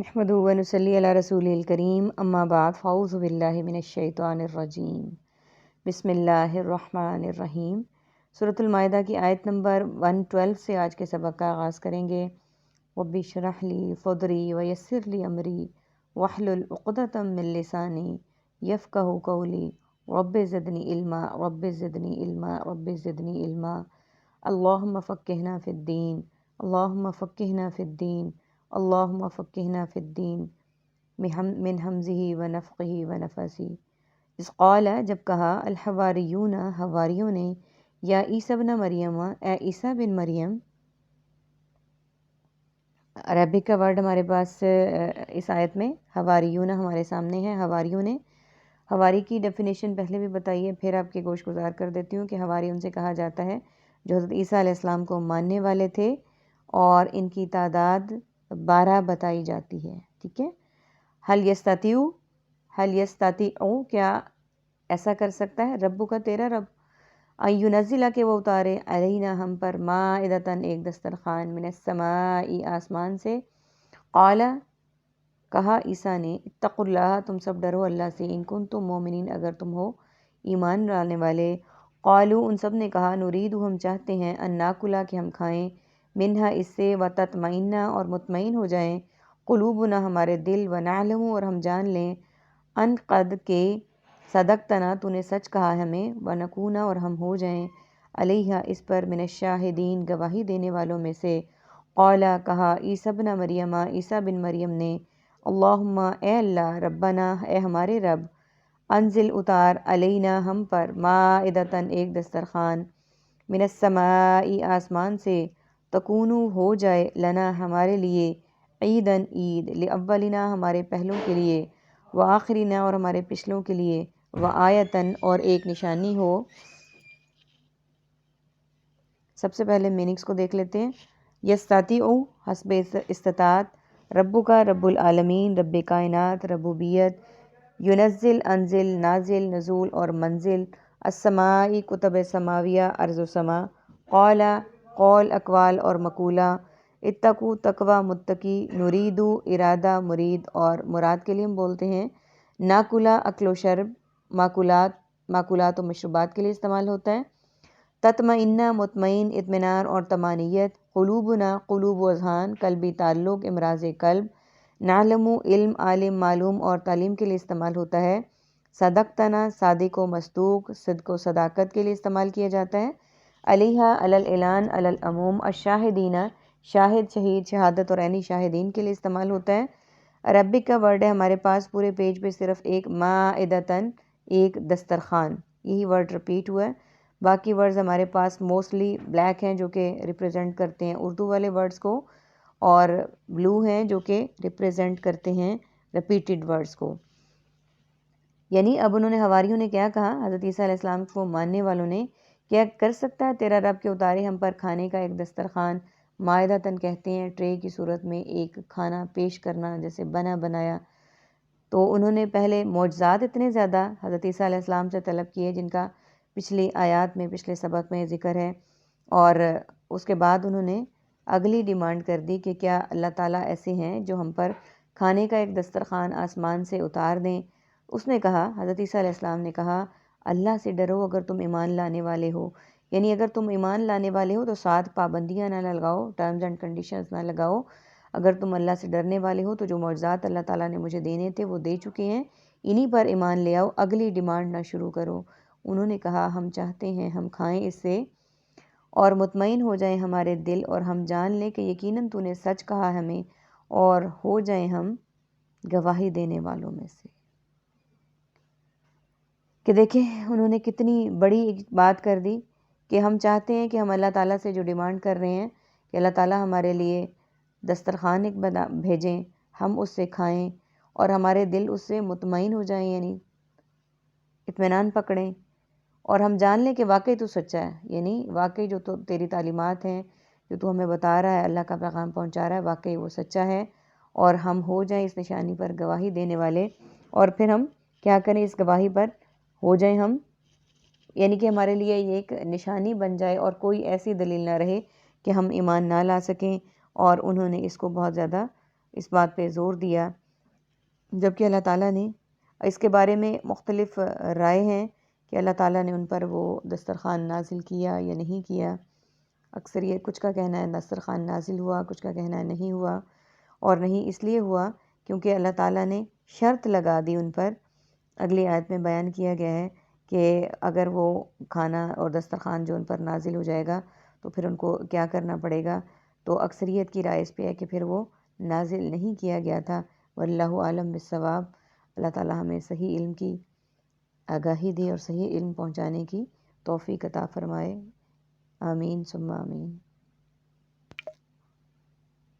नहमदुहु व नुसल्ली अला रसूलिल करीम अम्मा बाद फ़ाऊज़ु बिल्लाहि मिनश्शैतानिर रजीम बिस्मिल्लाहिर्रहमानिर्रहीम। सूरतुल माइदा की आयत नंबर 112 से आज के सबक का आगाज़ करेंगे। रब्बि इश्रह ली सदरी व यस्सिर ली अमरी वहलुल उक़दतम मिन लिसानी यफ़क़हू क़ौली रब्बि ज़िदनी इल्मा रब्बि ज़िदनी इल्मा रब्बि ज़िदनी इल्मा। अल्लाहुम्मा फ़क़्क़िहना फ़िद्दीन अल्लाहुम्मा फ़क़्क़िहना फ़िद्दीन अल्लाहुम्मा फ़क़्क़िहना फ़िद्दीन मिन हमज़िही व नफ़्क़िही व नफ़सी। इस क़ाला जब कहा अल हवारियून हवारियों ने या ईसा बिन मरियम ए ईसा बिन मरियम। अरबिक का वर्ड हमारे पास इस आयत में हवारियून हमारे सामने है। हवारियों ने हवारी की डेफिनेशन पहले भी बताई है, फिर आपके गोश गुजार कर देती हूँ कि हवारी उनसे कहा जाता है जो हज़रत ईसा अलैहिस्सलाम को मानने वाले थे और इनकी तादाद 12 बताई जाती है। ठीक है। हल यस्तातिउ क्या ऐसा कर सकता है रब्बु का तेरा रब अय्युनज़्ज़िला के वो उतारे अलैना हम पर माइदतन एक दस्तरखान मिनस समाई आसमान से। क़ाला कहा ईसा ने इत्तक़ुल्लाह तुम सब डरो अल्लाह से इन कुंतुम मोमिनीन अगर तुम हो ईमान लाने वाले। क़ालू उन सब ने कहा नुरीदु हम चाहते हैं अन्नाकुला कि हम खाएं मिन्हा इससे व तत्मइन्ना और मुतमईन हो जाएं क़ुलूबुना हमारे दिल व नअलमु और हम जान लें अन क़द के सदक़तना तूने सच कहा हमें व नकूना और हम हो जाएं अलैहा इस पर मिनश्शाहिदीन गवाही देने वालों में से। क़ाला कहा ईसा बिन मरियम ईसा बिन मरियम ने अल्लाहुम्मा ए अल्लाह रब्बना ए हमारे रब अंजिल उतार अलैना हम पर माइदतन एक दस्तरखान मिनस समाई आसमान से तकूनु हो जाए लना हमारे लिए ईदन ईद लिअव्वलिना हमारे पहलों के लिए व आखिरीना और हमारे पिछलों के लिए व आयतन और एक निशानी हो। सबसे पहले मीनिंग्स को देख लेते हैं। यस्तातिउ हस्बे इस्तात रब्बु का रब्बुल आलमीन रब्बे कायनात रबूबियत युनज़्ज़िल अंजिल नाजिल नज़ूल और मंजिल अस्समाई कुतब समाविया अर्ज़ समा। क़ौला कौल अकवाल और मकूला इत्तकू तकवा मुत्तकी नुरीदु इरादा मुरीद और मुराद के लिए हम बोलते हैं। नाकुला अक्लो शर्ब माकुलात और मशरूबात के लिए इस्तेमाल होता है। तत्मइन्ना मुतमईन इत्मीनान और तमानियत। क़ुलूबुना क़ुलूब अज़हान कल्बी ताल्लुक़ इमराज़ कल्ब। नालमु इल्म आलिम मालूम और तालीम के लिए इस्तेमाल होता है। सदक़तना सादिक व मसदूक सिद्क़ व सदाकत के लिए इस्तेमाल किया जाता है। अलैहा अलल ऐलान अलल अमूम अशाहिदीना शाहिद शहीद शहादत और ऐनी शाहिदीन के लिए इस्तेमाल होता है। अरबिक का वर्ड है हमारे पास पूरे पेज पे सिर्फ एक माइदतन एक दस्तरखान यही वर्ड रिपीट हुआ है। बाकी वर्ड्स हमारे पास मोस्टली ब्लैक हैं जो कि रिप्रेजेंट करते हैं उर्दू वाले वर्ड्स को और ब्लू हैं जो कि रिप्रेजेंट करते हैं रिपीटेड वर्ड्स को। यानी अब उन्होंने हवारियों ने क्या कहा हज़रत ईसा अलैहिस्सलाम को मानने वालों ने क्या कर सकता है तेरा रब के उतारे हम पर खाने का एक दस्तरखान। मायदतन कहते हैं ट्रे की सूरत में एक खाना पेश करना जैसे बना बनाया। तो उन्होंने पहले मौजज़ात इतने ज़्यादा हज़रत ईसा अलैहिस्सलाम से तलब किए जिनका पिछली आयत में पिछले सबक में ज़िक्र है और उसके बाद उन्होंने अगली डिमांड कर दी कि क्या अल्लाह ताला ऐसे हैं जो हम पर खाने का एक दस्तरखान आसमान से उतार दें। उसने कहा हज़रत ईसा अलैहिस्सलाम ने कहा अल्लाह से डरो अगर तुम ईमान लाने वाले हो। यानी अगर तुम ईमान लाने वाले हो तो 7 पाबंदियाँ ना लगाओ टर्म्स एंड कंडीशंस ना लगाओ। अगर तुम अल्लाह से डरने वाले हो तो जो मौजज़ात अल्लाह ताला ने मुझे देने थे वो दे चुके हैं, इन्हीं पर ईमान ले आओ, अगली डिमांड ना शुरू करो। उन्होंने कहा हम चाहते हैं हम खाएं इससे और मुतमईन हो जाएं हमारे दिल और हम जान लें कि यकीनन तूने सच कहा हमें और हो जाएं हम गवाही देने वालों में से। कि देखें उन्होंने कितनी बड़ी एक बात कर दी कि हम चाहते हैं कि हम अल्लाह ताला से जो डिमांड कर रहे हैं कि अल्लाह ताला हमारे लिए दस्तरखान एक भेजें, हम उससे खाएं और हमारे दिल उससे मुतमईन हो जाएं यानी इत्मीनान पकड़ें और हम जान लें कि वाकई तू सच्चा है। यानी वाकई जो तो तेरी तालीमात हैं जो तू हमें बता रहा है अल्लाह का पैगाम पहुंचा रहा है वाकई वो सच्चा है और हम हो जाएं इस निशानी पर गवाही देने वाले। और फिर हम क्या करें इस गवाही पर हो जाएं हम यानी कि हमारे लिए ये एक निशानी बन जाए और कोई ऐसी दलील ना रहे कि हम ईमान ना ला सकें। और उन्होंने इसको बहुत ज़्यादा اس بات پہ زور دیا، جبکہ اللہ تعالیٰ نے اس کے بارے میں مختلف رائے ہیں کہ اللہ تعالیٰ نے ان پر وہ دسترخوان نازل کیا یا نہیں کیا۔ اکثریت کچھ کا کہنا ہے دسترخوان نازل ہوا، کچھ کا کہنا ہے نہیں ہوا، اور نہیں اس لیے ہوا کیونکہ اللہ تعالیٰ نے شرط لگا دی ان پر۔ اگلی آیت میں بیان کیا گیا ہے کہ اگر وہ کھانا اور دسترخوان جو ان پر نازل ہو جائے گا تو پھر ان کو کیا کرنا پڑے گا، تو اکثریت کی رائے اس پہ ہے کہ پھر وہ نازل نہیں کیا گیا تھا۔ واللہ عالم بالصواب۔ اللہ تعالیٰ ہمیں صحیح علم کی آگاہی دے اور صحیح علم پہنچانے کی توفیق عطا فرمائے۔ آمین ثم آمین۔